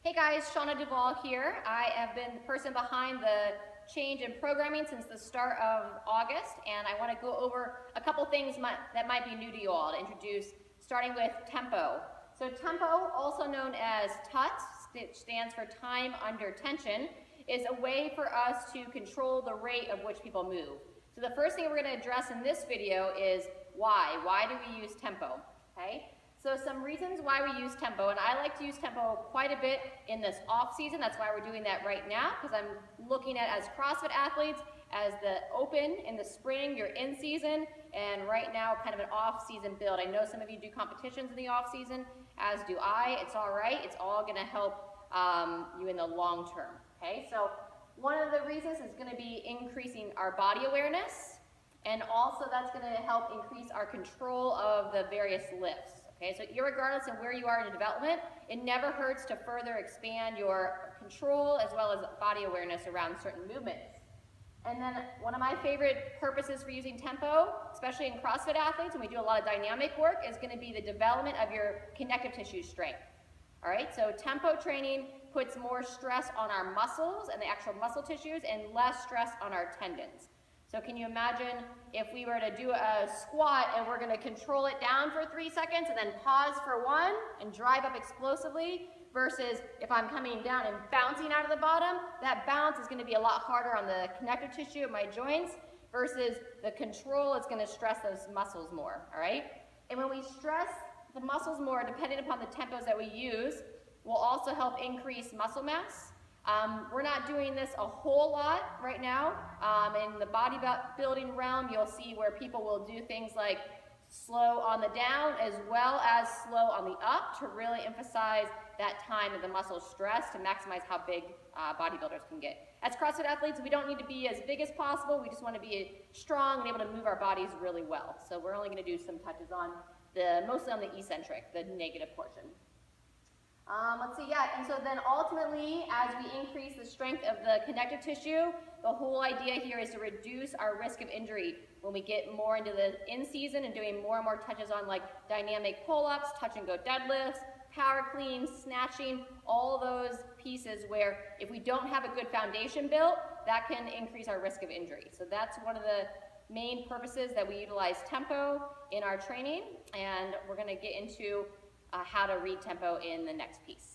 Hey guys, Shauna Duvall here. I have been the person behind the change in programming since the start of August, and I want to go over a couple things that might be new to you all to introduce, starting with tempo. So tempo, also known as TUT, which stands for time under tension, is a way for us to control the rate of which people move. So the first thing we're going to address in this video is why. Why do we use tempo? Okay? So some reasons why we use tempo, and I like to use tempo quite a bit in this off season. That's why we're doing that right now, because I'm looking at, as CrossFit athletes, as the open in the spring, you're in season, and right now kind of an off season build. I know some of you do competitions in the off season, as do I. It's all right. It's all going to help you in the long term. Okay, so one of the reasons is going to be increasing our body awareness, and also that's going to help increase our control of the various lifts. Okay, so irregardless of where you are in development, it never hurts to further expand your control as well as body awareness around certain movements. And then one of my favorite purposes for using tempo, especially in CrossFit athletes, when we do a lot of dynamic work, is going to be the development of your connective tissue strength. All right, so tempo training puts more stress on our muscles and the actual muscle tissues and less stress on our tendons. So can you imagine if we were to do a squat and we're going to control it down for 3 seconds and then pause for 1 and drive up explosively, versus if I'm coming down and bouncing out of the bottom, that bounce is going to be a lot harder on the connective tissue of my joints versus the control is going to stress those muscles more, all right? And when we stress the muscles more, depending upon the tempos that we use, will also help increase muscle mass. We're not doing this a whole lot right now. In the bodybuilding realm, you'll see where people will do things like slow on the down as well as slow on the up to really emphasize that time of the muscle stress to maximize how big bodybuilders can get. As CrossFit athletes, we don't need to be as big as possible. We just want to be strong and able to move our bodies really well. So we're only going to do some touches on mostly on the eccentric, the negative portion. Let's see, and so then ultimately, as we increase the strength of the connective tissue, the whole idea here is to reduce our risk of injury when we get more into the in-season and doing more and more touches on like dynamic pull-ups, touch-and-go deadlifts, power cleans, snatching, all those pieces where if we don't have a good foundation built, that can increase our risk of injury. So that's one of the main purposes that we utilize tempo in our training, and we're going to get into how to read tempo in the next piece.